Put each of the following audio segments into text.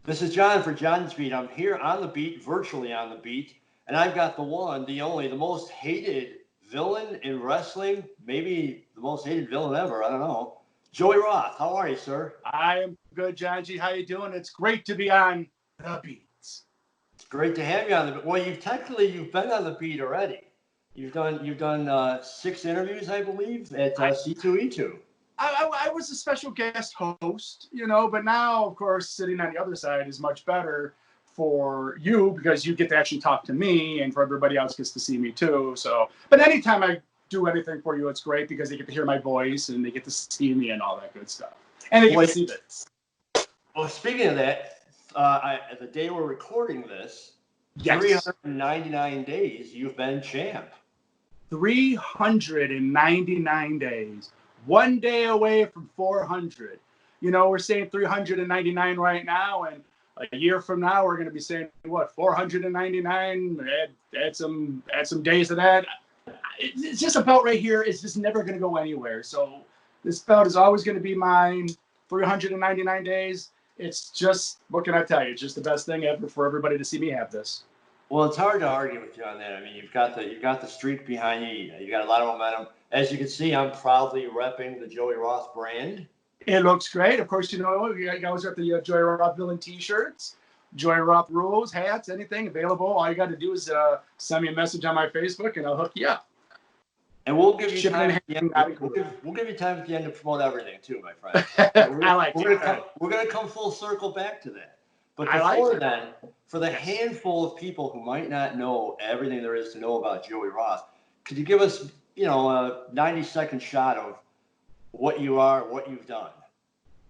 This is John for John's Beat. I'm here on the beat, virtually on the beat, and I've got the one, the only, the most hated villain in wrestling, maybe the most hated villain ever. I don't know. Joey Roth. How are you, sir? I am good, Johngy. How you doing? It's great to be on the beats. It's great to have you on the beat. Well, you've been on the beat already. You've done 6 interviews, I believe, at C2E2. I was a special guest host, but now, of course, sitting on the other side is much better for you because you get to actually talk to me, and for everybody else gets to see me too. So, but anytime I do anything for you, it's great because they get to hear my voice and they get to see me and all that good stuff, and they get to see this. Well, speaking of that, the day we're recording this, Yes. 399 days you've been champ. 399 days. 1 day away from 400. We're saying 399 right now, and a year from now we're going to be saying what, 499. Add some days of that. It's just about right here. It's just never going to go anywhere. So this belt is always going to be mine. 399 days. It's just, what can I tell you? It's just the best thing ever for everybody to see me have this. Well, it's hard to argue with you on that. I mean, you've got the streak behind you. You got a lot of momentum. As you can see, I'm proudly repping the Joey Roth brand. It looks great. Of course, we guys rep the Joey Roth villain T-shirts, Joey Roth rules, hats, anything available. All you got to do is send me a message on my Facebook, and I'll hook you up. And we'll give you time. We'll give you time at the end to promote everything too, my friend. We're gonna come full circle back to that. But before then, for the handful of people who might not know everything there is to know about Joey Roth, could you give us, a 90-second shot of what you are, what you've done?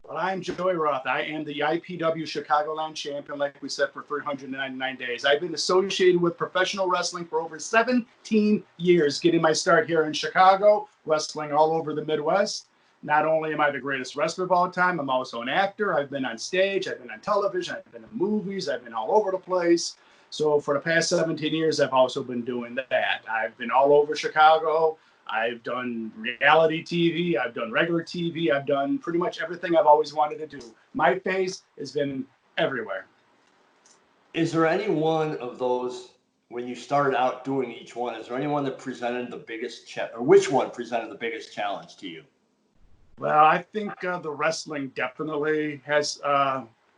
Well, I'm Joey Roth. I am the IPW Chicagoland champion, like we said, for 399 days. I've been associated with professional wrestling for over 17 years, getting my start here in Chicago, wrestling all over the Midwest. Not only am I the greatest wrestler of all time, I'm also an actor. I've been on stage, I've been on television, I've been in movies, I've been all over the place. So for the past 17 years, I've also been doing that. I've been all over Chicago. I've done reality TV. I've done regular TV. I've done pretty much everything I've always wanted to do. My face has been everywhere. Is there any one of those, when you started out doing each one, is there anyone that presented the biggest or which one presented the biggest challenge to you? Well, I think the wrestling definitely has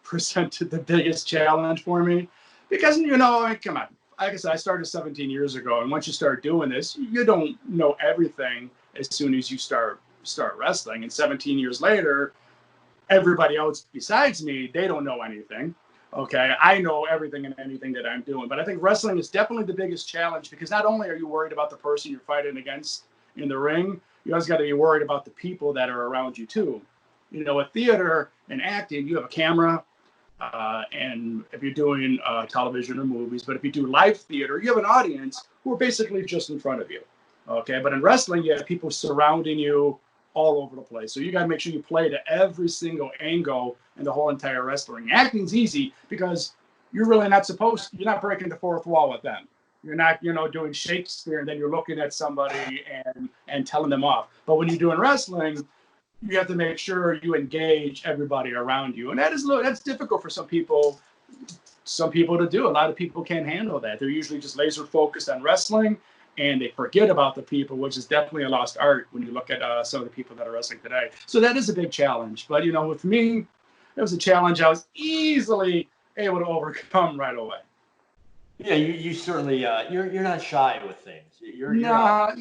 presented the biggest challenge for me because, come on. Like I said, I started 17 years ago, and once you start doing this, you don't know everything as soon as you start wrestling. And 17 years later, everybody else besides me, they don't know anything. Okay, I know everything and anything that I'm doing. But I think wrestling is definitely the biggest challenge because not only are you worried about the person you're fighting against in the ring, you always got to be worried about the people that are around you too. With theater and acting, you have a camera. And if you're doing television or movies, but if you do live theater, you have an audience who are basically just in front of you. Okay, but in wrestling, you have people surrounding you all over the place. So you got to make sure you play to every single angle in the whole entire wrestling. Acting's easy because you're really you're not breaking the fourth wall with them. You're not, doing Shakespeare and then you're looking at somebody and telling them off. But when you're doing wrestling, you have to make sure you engage everybody around you. And that's difficult for some people to do. A lot of people can't handle that. They're usually just laser focused on wrestling and they forget about the people, which is definitely a lost art when you look at some of the people that are wrestling today. So that is a big challenge. But, with me, it was a challenge I was easily able to overcome right away. Yeah, you certainly, you're not shy with things. I'm not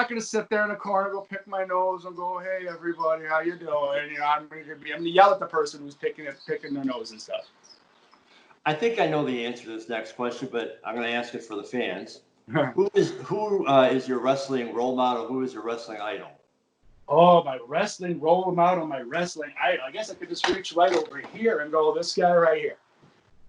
going to sit there in a corner, go pick my nose and go, hey, everybody, how you doing? I'm going to yell at the person who's picking their nose and stuff. I think I know the answer to this next question, but I'm going to ask it for the fans. Who is your wrestling role model? Who is your wrestling idol? Oh, my wrestling role model, my wrestling idol. I guess I could just reach right over here and go, this guy right here.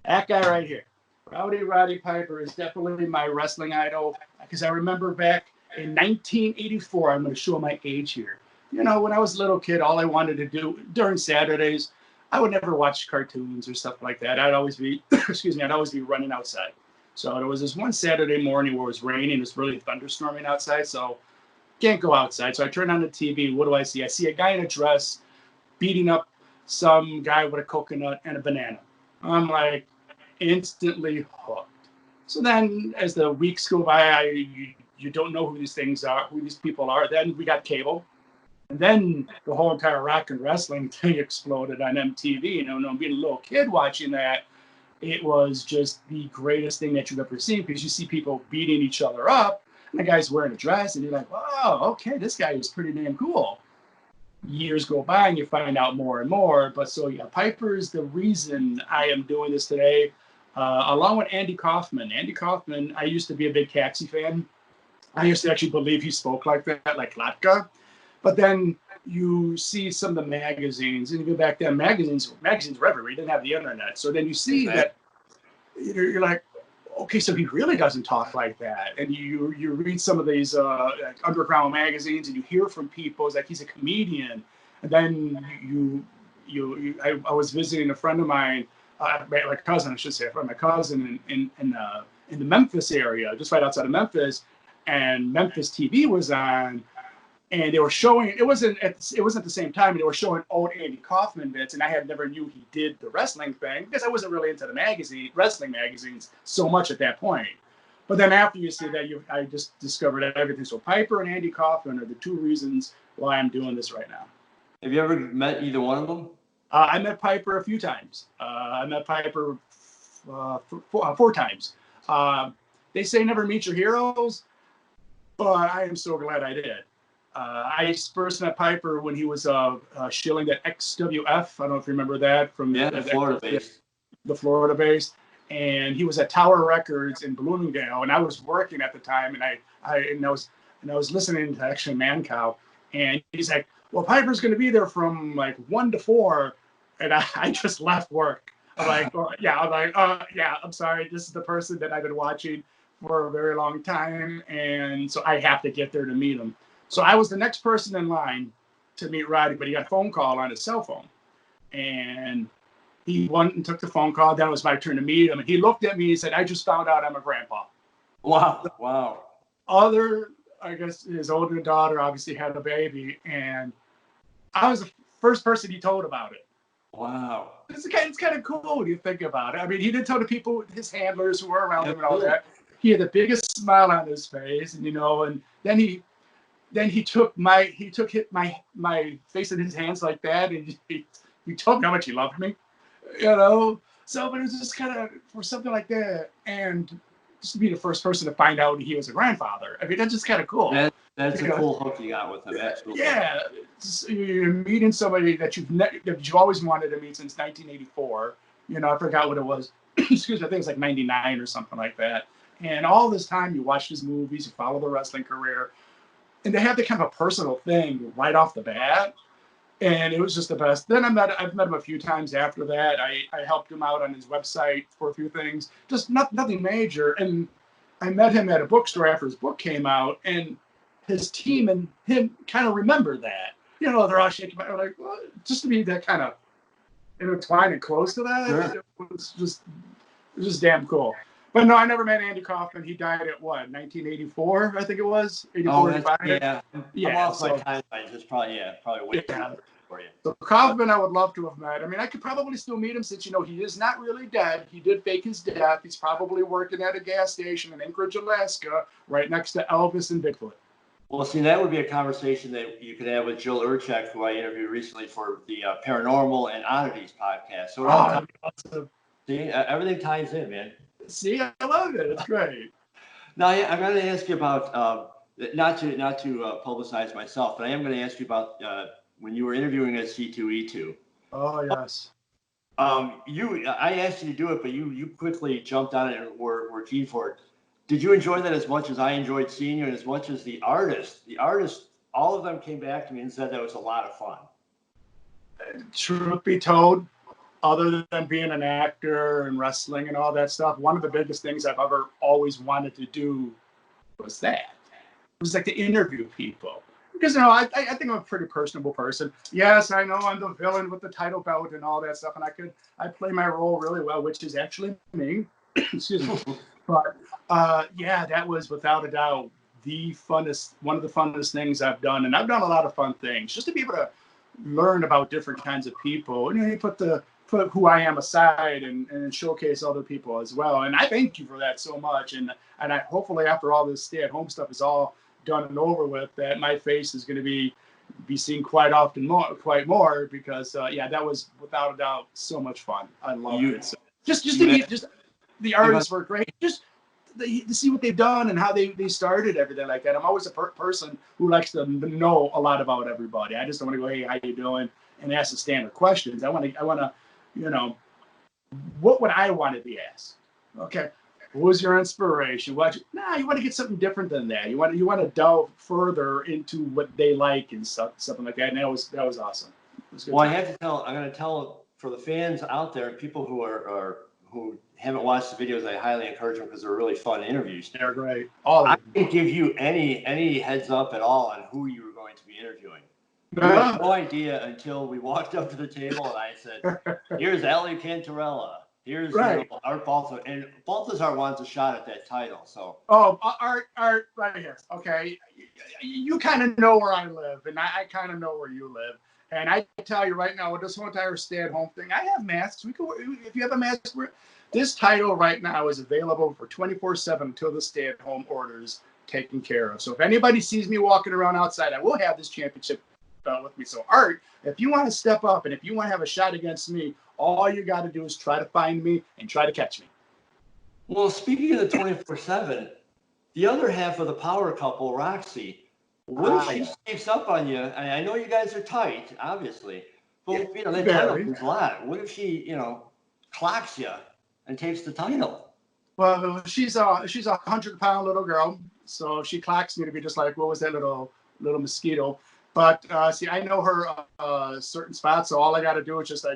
That guy right here. Roddy Piper is definitely my wrestling idol because I remember back in 1984, I'm going to show my age here. When I was a little kid, all I wanted to do during Saturdays, I would never watch cartoons or stuff like that. I'd always be, I'd always be running outside. So there was this one Saturday morning where it was raining. It was really thunderstorming outside, so can't go outside. So I turn on the TV. What do I see? I see a guy in a dress beating up some guy with a coconut and a banana. I'm like instantly hooked. So then as the weeks go by, you don't know who these things are, who these people are. Then we got cable. And then the whole entire rock and wrestling thing exploded on MTV. You know, being a little kid watching that, it was just the greatest thing that you've ever seen because you see people beating each other up and the guy's wearing a dress and you're like, wow, okay, this guy is pretty damn cool. Years go by and you find out more and more. But so yeah, Piper is the reason I am doing this today, along with Andy Kaufman. Andy Kaufman, I used to be a big Taxi fan. I used to actually believe he spoke like that, like Latka. But then you see some of the magazines, and even back then, magazines were everywhere. You didn't have the internet, so then you see that you're like, okay, so he really doesn't talk like that. And you read some of these like underground magazines, and you hear from people it's like he's a comedian. And then I was visiting a friend of mine, my cousin, I should say, my cousin in the Memphis area, just right outside of Memphis, and Memphis TV was on. And they were showing it wasn't at the same time. They were showing old Andy Kaufman bits, and I had never knew he did the wrestling thing because I wasn't really into the wrestling magazines so much at that point. But then after you see that, I just discovered everything. So Piper and Andy Kaufman are the two reasons why I'm doing this right now. Have you ever met either one of them? I met Piper a few times. I met Piper 4 times. They say never meet your heroes, but I am so glad I did. I first met Piper when he was shilling at XWF. I don't know if you remember that from the Florida base. The Florida base, and he was at Tower Records in Bloomingdale, and I was working at the time, and I was listening to actually Mancow, and he's like, "Well, Piper's going to be there from like 1 to 4," and I just left work. I'm like, I'm sorry, this is the person that I've been watching for a very long time, and so I have to get there to meet him. So I was the next person in line to meet Roddy, but he got a phone call on his cell phone. And he went and took the phone call. Then it was my turn to meet him. And he looked at me and he said, I just found out I'm a grandpa. Wow. I guess his older daughter obviously had a baby. And I was the first person he told about it. Wow. It's kind of cool when you think about it. I mean, he did tell the people, his handlers who were around him and all that. He had the biggest smile on his face. And, and then he took my face in his hands like that, and he told me how much he loved me, So, but it was just kind of for something like that, and just to be the first person to find out he was a grandfather. I mean, that's just kind of cool. That's a cool hook you got with him. Absolutely. Yeah, you're meeting somebody that you've always wanted to meet since 1984. I forgot what it was. Excuse me, I think it was like 99 or something like that. And all this time, you watch his movies, you follow the wrestling career. And they have the kind of a personal thing right off the bat. And it was just the best. Then I've met him a few times after that. I helped him out on his website for a few things, just nothing major. And I met him at a bookstore after his book came out, and his team and him kind of remember that. They're all shaking my head, like, well, just to be that kind of intertwined and close to that. Sure. It was just damn cool. But no, I never met Andy Kaufman. He died at what, 1984, I think it was? 84, 85? Yeah. I'm off my time. Just probably wait for you. So Kaufman, I would love to have met. I mean, I could probably still meet him since, he is not really dead. He did fake his death. He's probably working at a gas station in Anchorage, Alaska, right next to Elvis and Bigfoot. Well, see, that would be a conversation that you could have with Jill Urchek, who I interviewed recently for the Paranormal and Oddities podcast. So awesome. See, everything ties in, man. See, I love it. It's great. Now, I'm going to ask you about not to publicize myself, but I am going to ask you about when you were interviewing at C2E2. Oh yes. I asked you to do it, but you quickly jumped on it and were keen for it. Did you enjoy that as much as I enjoyed seeing you, and as much as the artists? All of them came back to me and said that was a lot of fun. Truth be told, other than being an actor and wrestling and all that stuff, one of the biggest things I've ever always wanted to do was that. It was like to interview people. Because, I think I'm a pretty personable person. Yes, I know I'm the villain with the title belt and all that stuff, and I play my role really well, which is actually me. Excuse me. But, that was without a doubt one of the funnest things I've done. And I've done a lot of fun things just to be able to learn about different kinds of people. And you put put who I am aside and showcase other people as well. And I thank you for that so much. And I hopefully after all this stay-at-home stuff is all done and over with, that my face is going to be seen quite more, because that was without a doubt so much fun. I loved it. So just the artists were great. Just to see what they've done and how they started everything like that. I'm always a person who likes to know a lot about everybody. I just don't want to go, hey, how you doing, and ask the standard questions. I want to, what would I want to be asked? Okay, what was your inspiration? You want to get something different than that. You want to delve further into what they like and something like that. And that was awesome. Well, I'm going to tell for the fans out there, people who haven't watched the videos, I highly encourage them because they're really fun interviews. They're great. I didn't give you any heads up at all on who you were going to be interviewing. You had no idea until we walked up to the table and I said, here's Ali Cantarella. Here's Art Balthazar. And Balthazar wants a shot at that title. So Art right here. Okay. You kind of know where I live, and I kind of know where you live. And I tell you right now, with this whole entire stay-at-home thing, I have masks. If you have a mask, this title right now is available for 24/7 until the stay-at-home orders taken care of. So if anybody sees me walking around outside, I will have this championship with me. So Art, if you want to step up and if you want to have a shot against me, all you got to do is try to find me and try to catch me. Well, speaking of the 24/7, the other half of the power couple, Roxy, what if she sneaks up on you? I know you guys are tight, obviously, but that title means a lot. What if she, clocks you and takes the title? Well, she's a 100-pound little girl, so if she clocks me to be just like, what was that little mosquito? But see, I know her certain spots, so all I got to do is just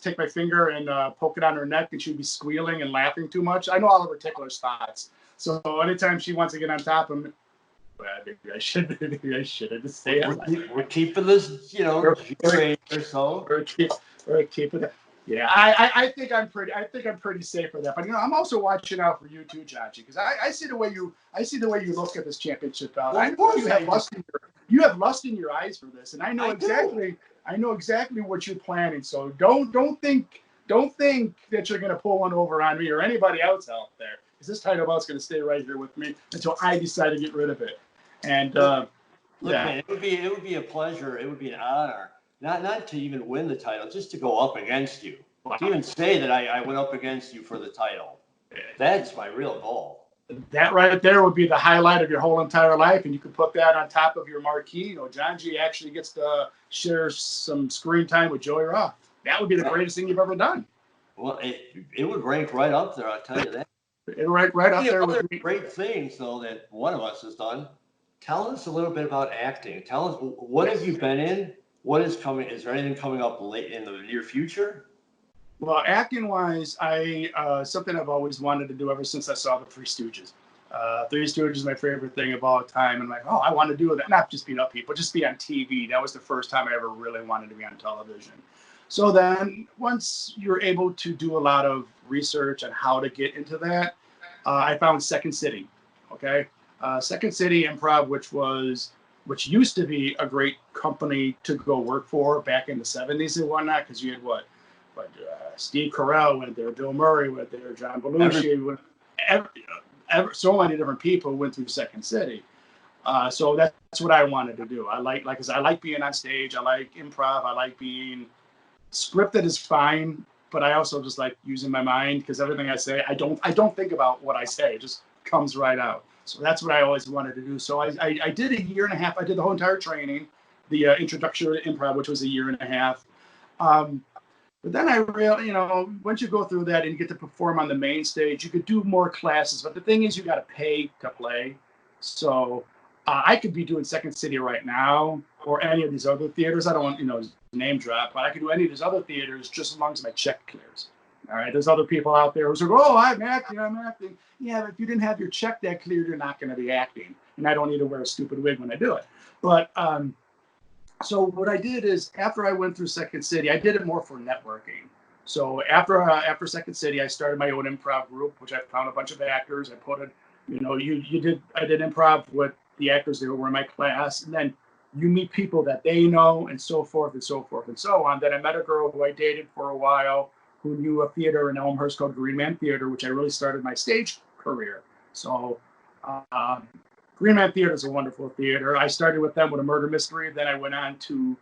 take my finger and poke it on her neck, and she'd be squealing and laughing too much. I know all of her tickler spots, so anytime she wants to get on top of me, maybe I should have just stay. We're keeping this, or so. We're keeping it. Yeah, I think I'm pretty safe for that. But I'm also watching out for you too, Johngy, because I see the way you look at this championship bout. I know you have lust in your eyes for this, and I know exactly what you're planning. So don't think that you're going to pull one over on me or anybody else out there, because this title bout's going to stay right here with me until I decide to get rid of it. And look, man, it would be a pleasure. It would be an honor, not to even win the title, just to go up against you. Wow. To even say that I went up against you for the title. That's my real goal. That right there would be the highlight of your whole entire life, and you could put that on top of your marquee. Johngy actually gets to share some screen time with Joey Roth. That would be the greatest thing you've ever done. Well, it would rank right up there, I'll tell you that. It would rank right up there with great things, though, that one of us has done. Tell us a little bit about acting. Tell us, what have you been in? What is coming? Is there anything coming up late in the near future? Well, acting-wise, something I've always wanted to do ever since I saw the Three Stooges. Three Stooges is my favorite thing of all time. And I want to do that. Not just beat up people, just be on TV. That was the first time I ever really wanted to be on television. So then once you're able to do a lot of research on how to get into that, I found Second City. Okay. Second City Improv, which used to be a great company to go work for back in the 70s and whatnot, because you had Steve Carell went there, Bill Murray went there, John Belushi went, so many different people went through Second City. So that's what I wanted to do. I like being on stage. I like improv. I like being scripted is fine, but I also just like using my mind, because everything I say, I don't think about what I say. It just comes right out. So that's what I always wanted to do. So I did a year and a half. I did the whole entire training, the introduction to improv, which was a year and a half. But then I really, once you go through that and you get to perform on the main stage, you could do more classes. But the thing is, you got to pay to play. So I could be doing Second City right now, or any of these other theaters. I don't want, name drop, but I could do any of these other theaters just as long as my check clears. All right. There's other people out there who say, oh, I'm acting. Yeah, but if you didn't have your check that cleared, you're not going to be acting. And I don't need to wear a stupid wig when I do it. But so what I did is, after I went through Second City, I did it more for networking. So after Second City, I started my own improv group, which I found a bunch of actors. I put it, I did improv with the actors that were in my class, and then you meet people that they know, and so forth and so forth and so on. Then I met a girl who I dated for a while, who knew a theater in Elmhurst called Green Man Theater, which I really started my stage career. So Green Man Theater is a wonderful theater. I started with them with a murder mystery. Then I went on to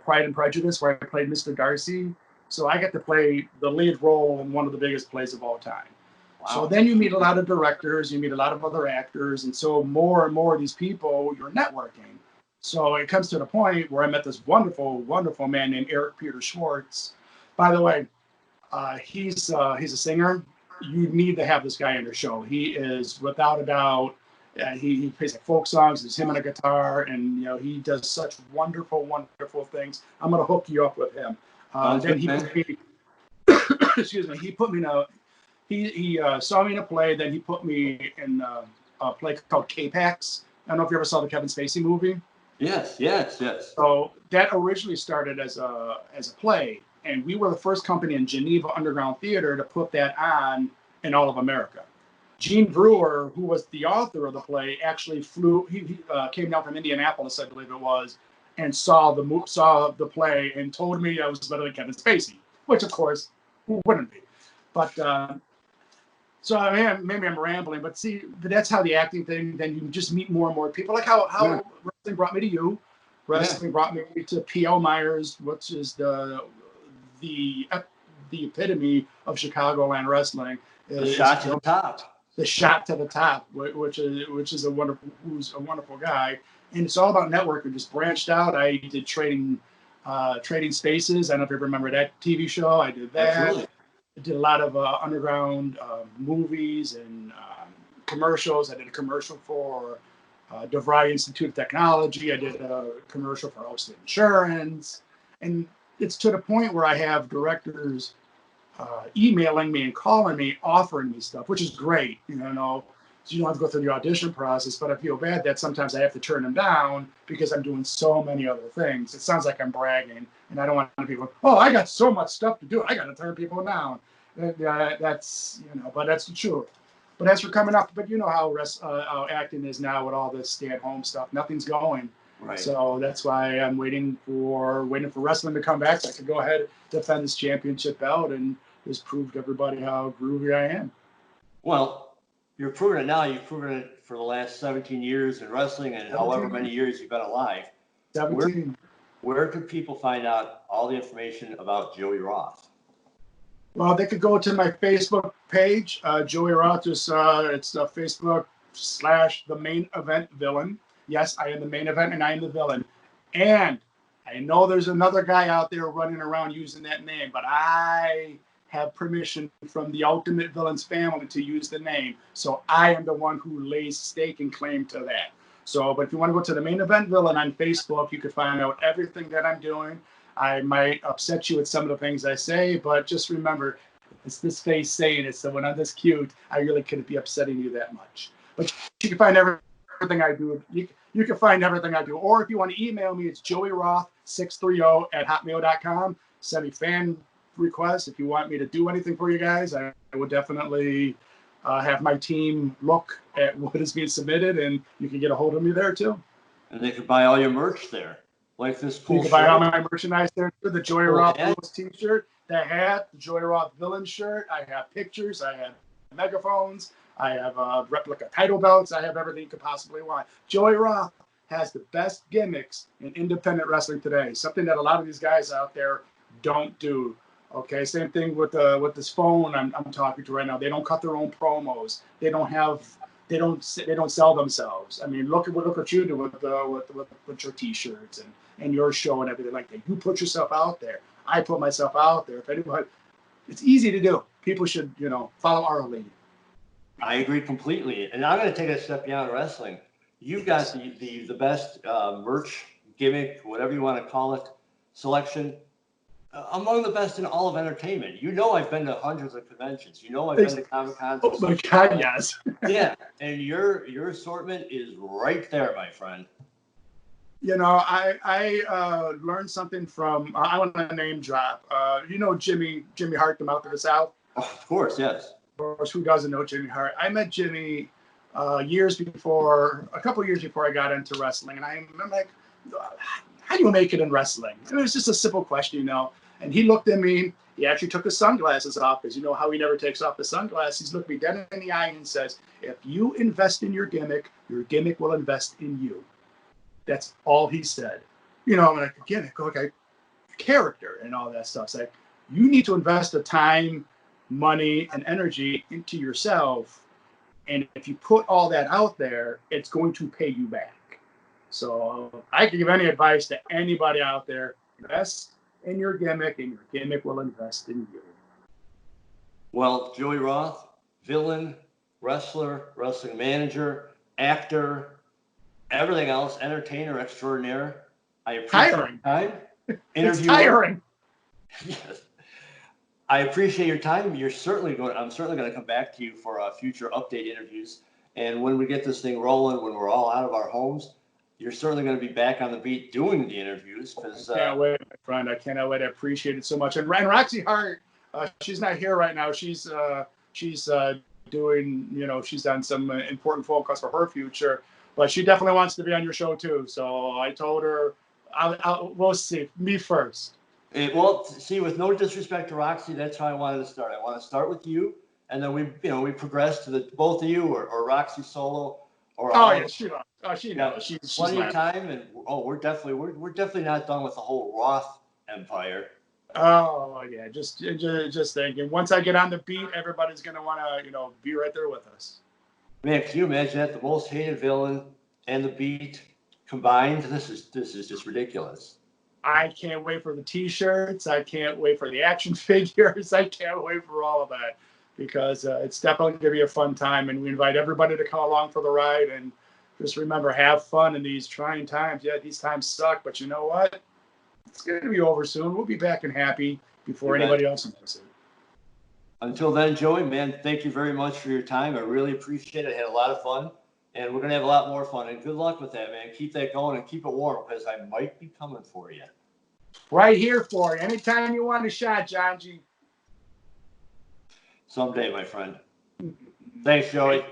Pride and Prejudice, where I played Mr. Darcy. So I get to play the lead role in one of the biggest plays of all time. Wow. So then you meet a lot of directors, you meet a lot of other actors, and so more and more of these people, you're networking. So it comes to the point where I met this wonderful, wonderful man named Eric Peter Schwartz. By the way, he's a singer. You need to have this guy on your show. He is, without a doubt, he plays like folk songs. It's him on a guitar, and he does such wonderful, wonderful things. I'm gonna hook you up with him. Then he put me, excuse me. He put me in a. He saw me in a play. Then he put me in a play called K-Pax. I don't know if you ever saw the Kevin Spacey movie. Yes. So that originally started as a play, and we were the first company in Geneva Underground Theater to put that on in all of America. Gene Brewer, who was the author of the play, actually flew. He came down from Indianapolis, I believe it was, and saw the play and told me I was better than Kevin Spacey, which of course who wouldn't be. But so maybe I'm rambling, but that's how the acting thing. Then you just meet more and more people, like how wrestling brought me to you. Wrestling brought me to P.L. Myers, which is the epitome of Chicagoland wrestling. The shot to the top. The shot to the top, which is a wonderful guy, and it's all about networking. Just branched out. I did Trading Spaces. I don't know if you remember that TV show. I did that. Absolutely. I did a lot of underground movies and commercials. I did a commercial for DeVry Institute of Technology. I did a commercial for Allstate Insurance, and it's to the point where I have directors emailing me and calling me, offering me stuff, which is great. So you don't have to go through the audition process, but I feel bad that sometimes I have to turn them down because I'm doing so many other things. It sounds like I'm bragging, and I don't want people, oh, I got so much stuff to do. I got to turn people down. That's, but that's the truth. But as we're coming up, but you know how acting is now with all this stay-at-home stuff. Nothing's going. Right. So that's why I'm waiting for wrestling to come back so I can go ahead, defend this championship belt, and just prove to everybody how groovy I am. Well, you're proving it now. You've proven it for the last 17 years in wrestling and 17. However many years you've been alive. 17. Where can people find out all the information about Joey Roth? Well, they could go to my Facebook page, Joey Roth. It's Facebook.com/The Main Event Villain. Yes, I am the main event and I am the villain. And I know there's another guy out there running around using that name, but I have permission from the Ultimate Villains family to use the name. So I am the one who lays stake and claim to that. So, but if you want to go to the Main Event Villain on Facebook, you can find out everything that I'm doing. I might upset you with some of the things I say, but just remember, it's this face saying it. So when I'm this cute, I really couldn't be upsetting you that much. But you can find everything I do. You can find everything I do. Or if you want to email me, it's joeyroth630@hotmail.com. Send me fan requests. If you want me to do anything for you guys, I would definitely have my team look at what is being submitted, and you can get a hold of me there too. And they can buy all your merch there. Like this cool You can buy all my merchandise there too. The Joey Roth t-shirt, the hat, the Joey Roth villain shirt. I have pictures. I have megaphones. I have replica title belts. I have everything you could possibly want. Joey Roth has the best gimmicks in independent wrestling today. Something that a lot of these guys out there don't do. Okay, same thing with this phone I'm talking to right now. They don't cut their own promos. They don't sell themselves. I mean, look what you do with your t-shirts and your show and everything like that. You put yourself out there. I put myself out there. If anybody, it's easy to do. People should follow our lead. I agree completely. And I'm going to take it a step beyond wrestling. You've got the best merch, gimmick, whatever you want to call it, selection, among the best in all of entertainment. I've been to hundreds of conventions. I've been to Comic-Cons. Oh my God, yes. Yeah, and your assortment is right there, my friend. I learned something from, I want to name drop. Jimmy Hart, the Mouth of the South? Oh, of course, yes. Of course, who doesn't know Jimmy Hart? I met Jimmy a couple years before I got into wrestling, and I'm like, how do you make it in wrestling? And it was just a simple question, And he looked at me. He actually took his sunglasses off, because you know how he never takes off the sunglasses. He looked me dead in the eye and says, if you invest in your gimmick will invest in you. That's all he said. You know, and again, okay, character and all that stuff. It's like, you need to invest the time, money, and energy into yourself. And if you put all that out there, it's going to pay you back. So I can give any advice to anybody out there: invest in your gimmick, and your gimmick will invest in you. Well, Joey Roth, villain, wrestler, wrestling manager, actor, everything else, entertainer extraordinaire. I appreciate your time. It's tiring. Yes. I appreciate your time. I'm certainly going to come back to you for future update interviews. And when we get this thing rolling, when we're all out of our homes, you're certainly going to be back on the beat doing the interviews. I can't wait, my friend. I cannot wait. I appreciate it so much. And Roxy Hart, she's not here right now. She's doing, you know, she's done some important phone calls for her future, but she definitely wants to be on your show too. So I told her, we'll see. Me first. Well, see, with no disrespect to Roxy, that's how I wanted to start. I want to start with you, and then we progress to both of you, or Roxy solo, or she knows. She's plenty of time, and we're definitely not done with the whole Roth empire. Oh yeah, just thinking. Once I get on the beat, everybody's gonna want to be right there with us. Man, can you imagine that? The most hated villain and the beat combined. This is just ridiculous. I can't wait for the T-shirts. I can't wait for the action figures. I can't wait for all of that, because it's definitely going to be a fun time. And we invite everybody to come along for the ride. And just remember, have fun in these trying times. Yeah, these times suck, but you know what? It's going to be over soon. We'll be back and happy before anybody else knows it. Until then, Joey, man, thank you very much for your time. I really appreciate it. I had a lot of fun. And we're going to have a lot more fun. And good luck with that, man. Keep that going and keep it warm, because I might be coming for you. Right here for you. Anytime you want a shot, Johngy. Someday, my friend. Thanks, Joey.